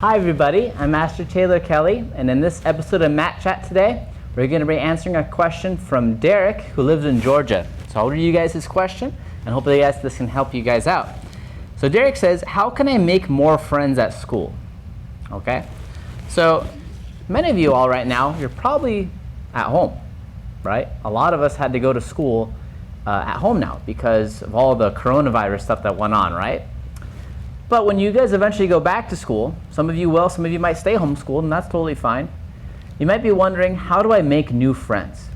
Hi everybody, I'm Master Kelley, and in this episode of Matt Chat today, we're going to be answering a question from Derek, who lives in Georgia. So I'll read you guys his question, and hopefully this can help you guys out. So Derek says, how can I make more friends at school? Okay, so many of you all right now, you're probably at home, right? A lot of us had to go to school at home now because of all the coronavirus stuff that went on, right? But when you guys eventually go back to school, some of you will, some of you might stay homeschooled, and that's totally fine. You might be wondering, how do I make new friends,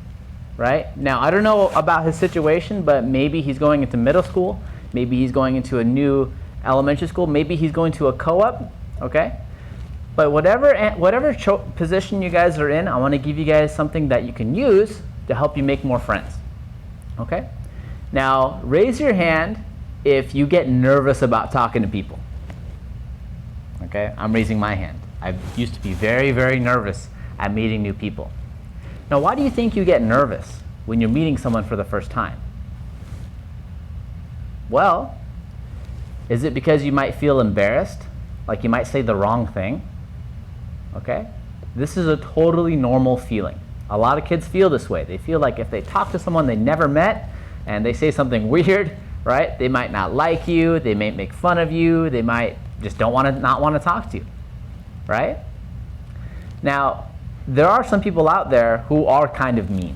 right? Now, I don't know about his situation, but maybe he's going into middle school, maybe he's going into a new elementary school, maybe he's going to a co-op, okay? But whatever position you guys are in, I want to give you guys something that you can use to help you make more friends, okay? Now, raise your hand if you get nervous about talking to people. Okay, I'm raising my hand. I used to be very, very nervous at meeting new people. Now, why do you think you get nervous when you're meeting someone for the first time? Well, is it because you might feel embarrassed? Like you might say the wrong thing? Okay, this is a totally normal feeling. A lot of kids feel this way. They feel like if they talk to someone they never met and they say something weird, right? They might not like you, they may make fun of you, they might just not want to talk to you, right? Now, there are some people out there who are kind of mean,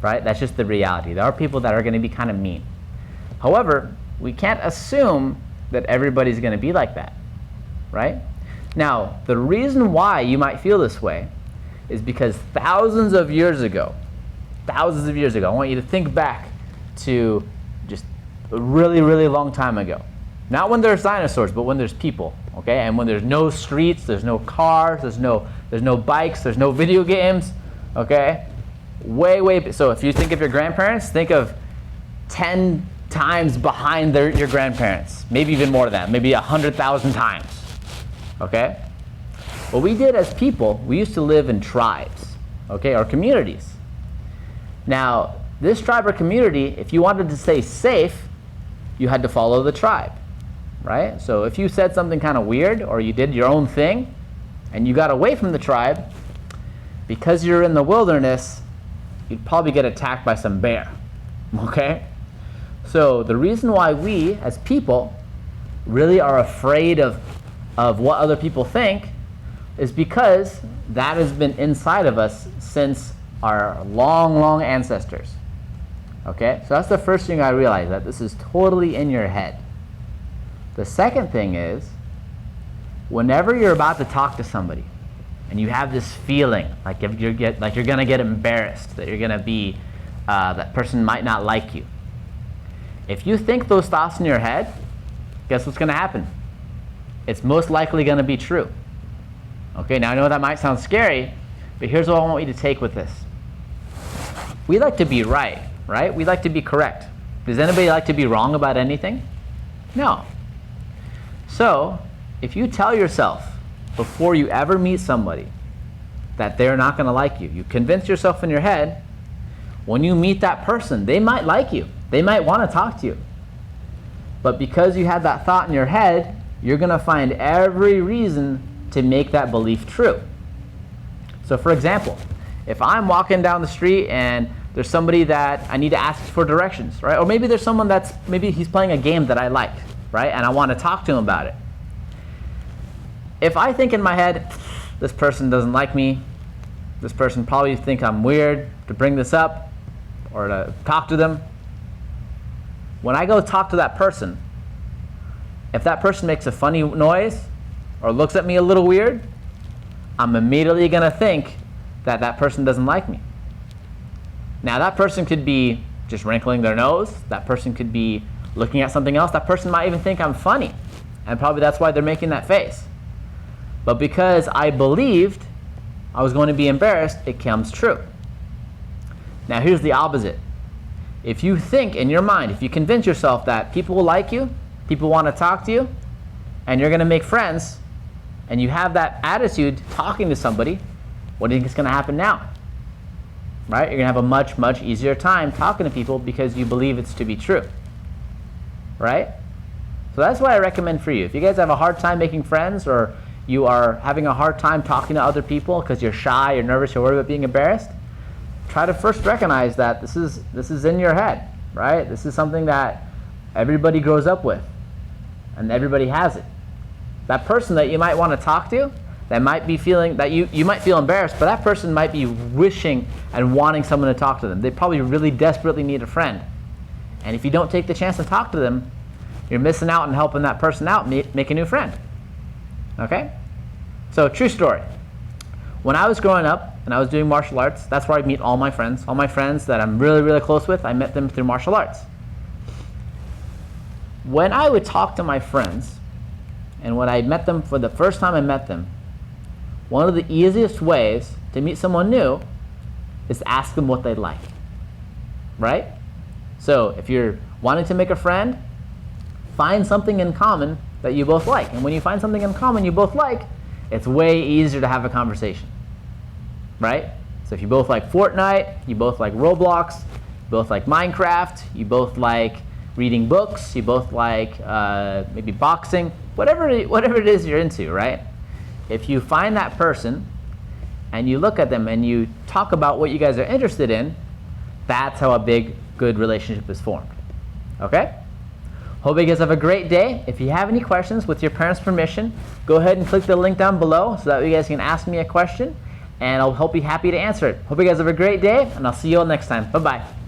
right? That's just the reality. There are people that are going to be kind of mean. However, we can't assume that everybody's going to be like that, right? Now, the reason why you might feel this way is because thousands of years ago, I want you to think back to just a really, really long time ago. Not when there's dinosaurs, but when there's people, okay? And when there's no streets, there's no cars, there's no bikes, there's no video games, okay? So if you think of your grandparents, think of 10 times behind your grandparents, maybe even more than that, maybe 100,000 times, okay? What we did as people, we used to live in tribes, okay, or communities. Now, this tribe or community, if you wanted to stay safe, you had to follow the tribe, right? So if you said something kind of weird or you did your own thing and you got away from the tribe, because you're in the wilderness, you'd probably get attacked by some bear, okay? So the reason why we as people really are afraid of what other people think is because that has been inside of us since our long, long ancestors. Okay, so that's the first thing I realized, that this is totally in your head. The second thing is, whenever you're about to talk to somebody and you have this feeling like you're gonna get embarrassed, that you're gonna be that person might not like you. If you think those thoughts in your head, guess what's gonna happen? It's most likely gonna be true. Okay, now I know that might sound scary, but here's what I want you to take with this. We like to be right? We like to be correct. Does anybody like to be wrong about anything? No. So, if you tell yourself before you ever meet somebody that they're not going to like you, you convince yourself in your head, when you meet that person, they might like you. They might want to talk to you. But because you had that thought in your head, you're going to find every reason to make that belief true. So for example, if I'm walking down the street and there's somebody that I need to ask for directions, right? Or maybe there's someone maybe he's playing a game that I like, right? And I want to talk to him about it. If I think in my head, this person doesn't like me, this person probably thinks I'm weird to bring this up or to talk to them, when I go talk to that person, if that person makes a funny noise or looks at me a little weird, I'm immediately going to think that that person doesn't like me. Now, that person could be just wrinkling their nose. That person could be looking at something else. That person might even think I'm funny, and probably that's why they're making that face. But because I believed I was going to be embarrassed, it comes true. Now, here's the opposite. If you think in your mind, if you convince yourself that people will like you, people want to talk to you, and you're going to make friends, and you have that attitude talking to somebody, what do you think is going to happen now? Right? You're going to have a much, much easier time talking to people because you believe it's to be true. Right? So that's what I recommend for you. If you guys have a hard time making friends, or you are having a hard time talking to other people because you're shy, you're nervous, you're worried about being embarrassed, try to first recognize that this is in your head, right? This is something that everybody grows up with, and everybody has it. That person that you might want to talk to, that might be feeling that you might feel embarrassed, but that person might be wishing and wanting someone to talk to them. They probably really desperately need a friend. And if you don't take the chance to talk to them, you're missing out on helping that person out make a new friend. Okay? So, true story. When I was growing up and I was doing martial arts, that's where I meet all my friends. All my friends that I'm really, really close with, I met them through martial arts. When I would talk to my friends, and when I met them for the first time I met them, one of the easiest ways to meet someone new is to ask them what they like. Right? So, if you're wanting to make a friend, find something in common that you both like. And when you find something in common you both like, it's way easier to have a conversation, right? So if you both like Fortnite, you both like Roblox, you both like Minecraft, you both like reading books, you both like maybe boxing, whatever it is you're into, right? If you find that person and you look at them and you talk about what you guys are interested in, that's how a big, good relationship is formed, okay? Hope you guys have a great day. If you have any questions, with your parents' permission, go ahead and click the link down below so that you guys can ask me a question, and I'll be happy to answer it. Hope you guys have a great day, and I'll see you all next time. Bye-bye.